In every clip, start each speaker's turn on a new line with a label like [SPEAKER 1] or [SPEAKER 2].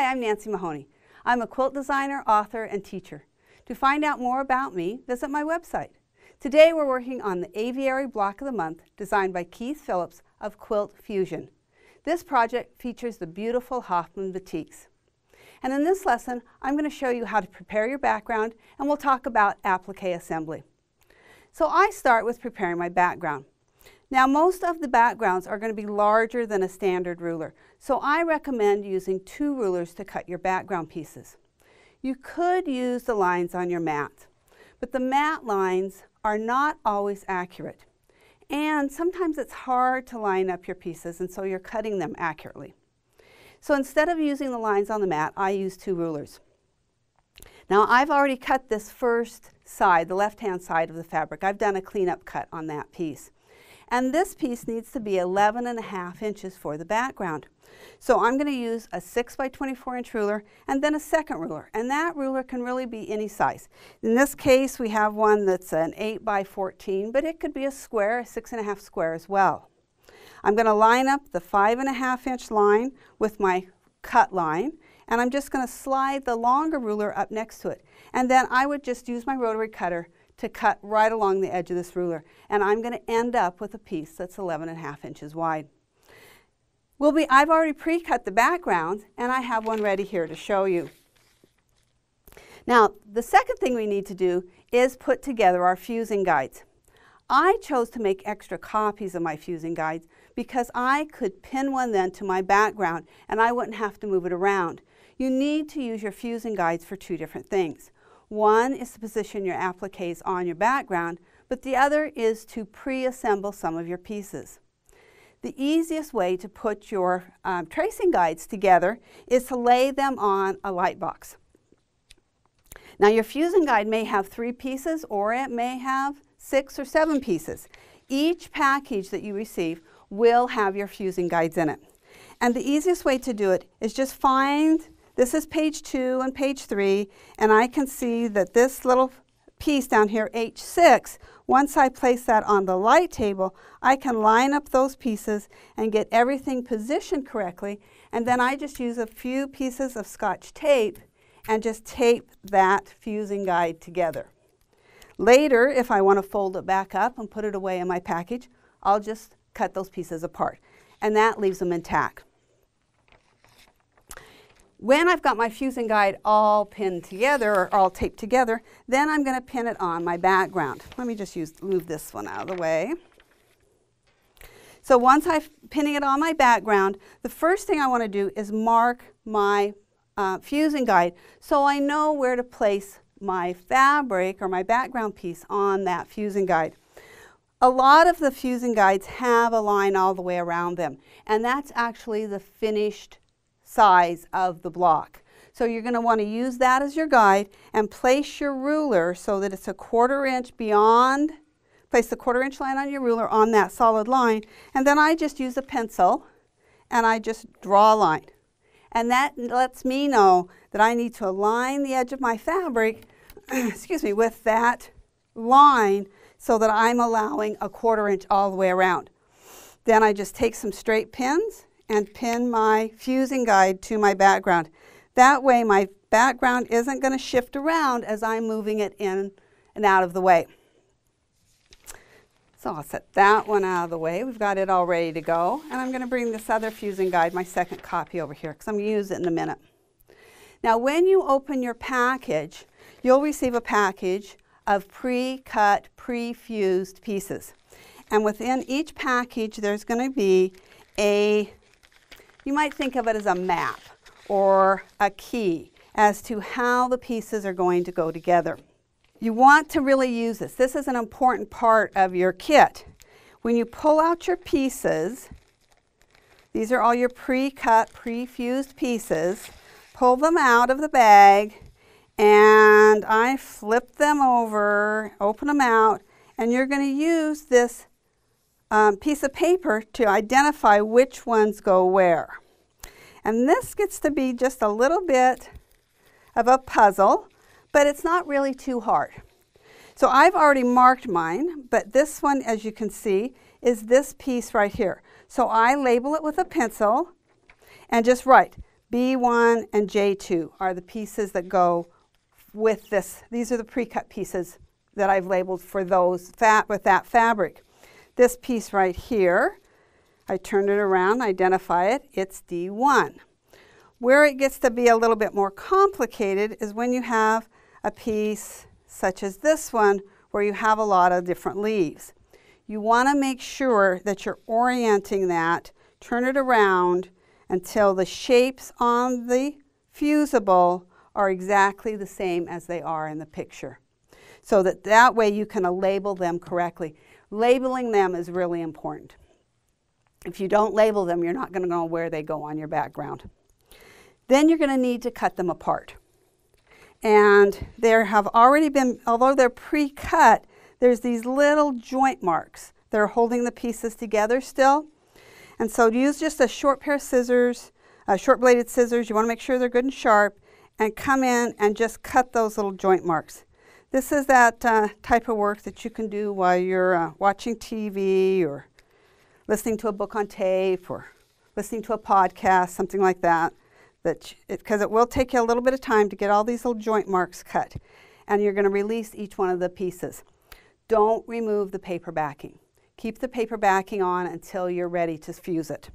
[SPEAKER 1] Hi, I'm Nancy Mahoney. I'm a quilt designer, author, and teacher. To find out more about me, visit my website. Today we're working on the Aviary Block of the Month, designed by Keith Phillips of Quilt Fusion. This project features the beautiful Hoffman batiks. And in this lesson, I'm going to show you how to prepare your background, and we'll talk about applique assembly. So I start with preparing my background. Now, most of the backgrounds are going to be larger than a standard ruler, so I recommend using 2 rulers to cut your background pieces. You could use the lines on your mat, but the mat lines are not always accurate, and sometimes it's hard to line up your pieces, and so you're cutting them accurately. So instead of using the lines on the mat, I use 2 rulers. Now, I've already cut this first side, the left-hand side of the fabric. I've done a cleanup cut on that piece. And this piece needs to be 11.5 inches for the background. So I'm going to use a 6 by 24 inch ruler and then a second ruler. And that ruler can really be any size. In this case, we have one that's an 8 by 14, but it could be a square, a 6.5 square as well. I'm going to line up the 5.5 inch line with my cut line, and I'm just going to slide the longer ruler up next to it. And then I would just use my rotary cutter to cut right along the edge of this ruler. And I'm going to end up with a piece that's 11.5 inches wide. I've already pre-cut the background, and I have one ready here to show you. Now, the second thing we need to do is put together our fusing guides. I chose to make extra copies of my fusing guides because I could pin one then to my background and I wouldn't have to move it around. You need to use your fusing guides for 2 different things. One is to position your appliques on your background, but the other is to pre-assemble some of your pieces. The easiest way to put your tracing guides together is to lay them on a light box. Now, your fusing guide may have 3 pieces, or it may have 6 or 7 pieces. Each package that you receive will have your fusing guides in it. And the easiest way to do it is just find, this is page 2 and page 3, and I can see that this little piece down here, H6, once I place that on the light table, I can line up those pieces and get everything positioned correctly, and then I just use a few pieces of Scotch tape and just tape that fusing guide together. Later, if I want to fold it back up and put it away in my package, I'll just cut those pieces apart, and that leaves them intact. When I've got my fusing guide all pinned together, or all taped together, then I'm going to pin it on my background. Let me just move this one out of the way. So once I'm pinning it on my background, the first thing I want to do is mark my fusing guide so I know where to place my fabric or my background piece on that fusing guide. A lot of the fusing guides have a line all the way around them, and that's actually the finished size of the block. So you're going to want to use that as your guide and place your ruler so that it's a 1/4 inch beyond. Place the 1/4 inch line on your ruler on that solid line, and then I just use a pencil and I just draw a line. And that lets me know that I need to align the edge of my fabric excuse me, with that line so that I'm allowing a 1/4 inch all the way around. Then I just take some straight pins and pin my fusing guide to my background. That way my background isn't going to shift around as I'm moving it in and out of the way. So I'll set that one out of the way. We've got it all ready to go. And I'm going to bring this other fusing guide, my second copy, over here because I'm going to use it in a minute. Now, when you open your package, you'll receive a package of pre-cut, pre-fused pieces. And within each package, there's going to be you might think of it as a map or a key as to how the pieces are going to go together. You want to really use this. This is an important part of your kit. When you pull out your pieces, these are all your pre-cut, pre-fused pieces. Pull them out of the bag, and I flip them over, open them out, and you're going to use this piece of paper to identify which ones go where. And this gets to be just a little bit of a puzzle, but it's not really too hard. So I've already marked mine, but this one, as you can see, is this piece right here. So I label it with a pencil and just write B1 and J2 are the pieces that go with this. These are the pre-cut pieces that I've labeled for those with that fabric. This piece right here, I turn it around, identify it, it's D1. Where it gets to be a little bit more complicated is when you have a piece such as this one where you have a lot of different leaves. You want to make sure that you're orienting that, turn it around until the shapes on the fusible are exactly the same as they are in the picture. So that way you can label them correctly. Labeling them is really important. If you don't label them, you're not going to know where they go on your background. Then you're going to need to cut them apart. And there have already been, although they're pre-cut, there's these little joint marks that are holding the pieces together still. And so use just a short pair of scissors, short bladed scissors. You want to make sure they're good and sharp, and come in and just cut those little joint marks. This is that type of work that you can do while you're watching TV or listening to a book on tape or listening to a podcast, something like that. Because it will take you a little bit of time to get all these little joint marks cut. And you're going to release each one of the pieces. Don't remove the paper backing. Keep the paper backing on until you're ready to fuse it.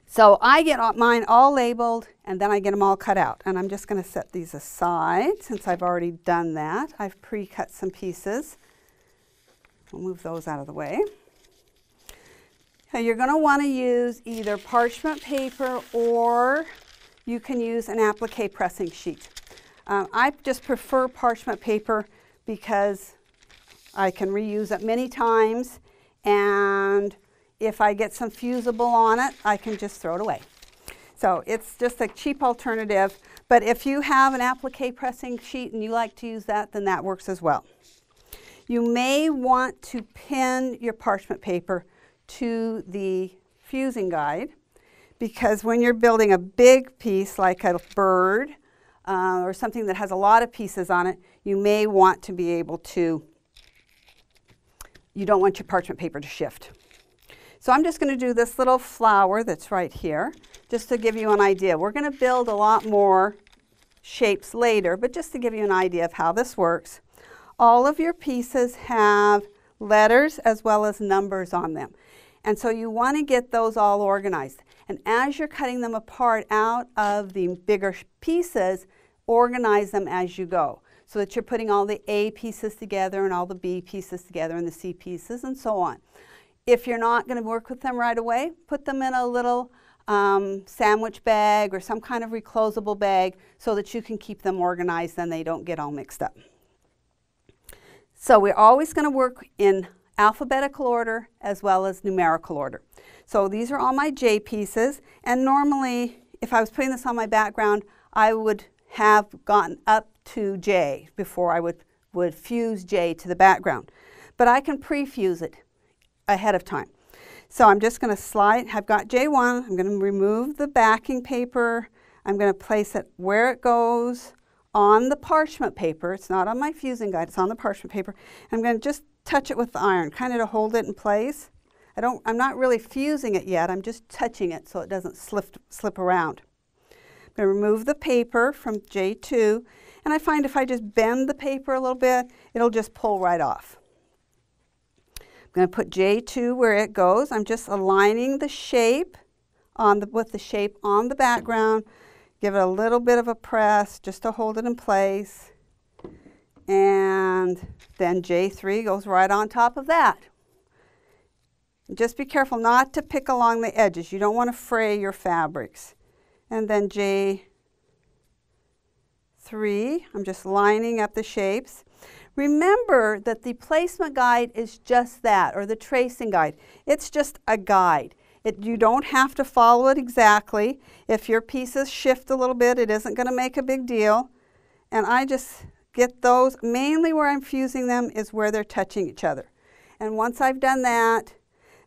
[SPEAKER 1] So I get mine all labeled and then I get them all cut out. And I'm just going to set these aside since I've already done that. I've pre-cut some pieces. I'll move those out of the way. Now you're going to want to use either parchment paper or you can use an applique pressing sheet. I just prefer parchment paper because I can reuse it many times, and if I get some fusible on it, I can just throw it away. So it's just a cheap alternative, but if you have an applique pressing sheet and you like to use that, then that works as well. You may want to pin your parchment paper to the fusing guide, because when you're building a big piece like a bird or something that has a lot of pieces on it, you may want to be able to, you don't want your parchment paper to shift. So I'm just going to do this little flower that's right here, just to give you an idea. We're going to build a lot more shapes later, but just to give you an idea of how this works. All of your pieces have letters as well as numbers on them. And so you want to get those all organized. And as you're cutting them apart out of the bigger pieces, organize them as you go, so that you're putting all the A pieces together and all the B pieces together and the C pieces and so on. If you're not going to work with them right away, put them in a little sandwich bag or some kind of reclosable bag so that you can keep them organized and they don't get all mixed up. So we're always going to work in alphabetical order as well as numerical order. So these are all my J pieces, and normally if I was putting this on my background, I would have gotten up to J before I would fuse J to the background. But I can pre-fuse it ahead of time. So I'm just going to slide, I've got J1, I'm going to remove the backing paper, I'm going to place it where it goes on the parchment paper. It's not on my fusing guide, it's on the parchment paper. I'm going to just touch it with the iron, kind of to hold it in place. I'm not really fusing it yet, I'm just touching it so it doesn't slip around. I'm going to remove the paper from J2, and I find if I just bend the paper a little bit, it'll just pull right off. I'm going to put J2 where it goes. I'm just aligning the shape with the shape on the background. Give it a little bit of a press just to hold it in place. And then J3 goes right on top of that. Just be careful not to pick along the edges. You don't want to fray your fabrics. And then J3, I'm just lining up the shapes. Remember that the placement guide is just that, or the tracing guide. It's just a guide. You don't have to follow it exactly. If your pieces shift a little bit, it isn't going to make a big deal. And I just get those, mainly where I'm fusing them is where they're touching each other. And once I've done that,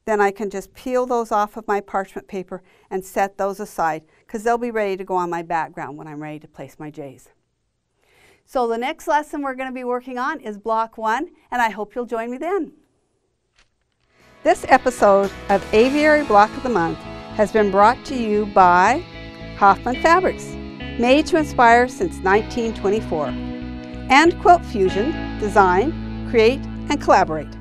[SPEAKER 1] then I can just peel those off of my parchment paper and set those aside, because they'll be ready to go on my background when I'm ready to place my J's. So the next lesson we're going to be working on is block 1, and I hope you'll join me then. This episode of Aviary Block of the Month has been brought to you by Hoffman Fabrics, made to inspire since 1924. And Quilt Fusion, design, create, and collaborate.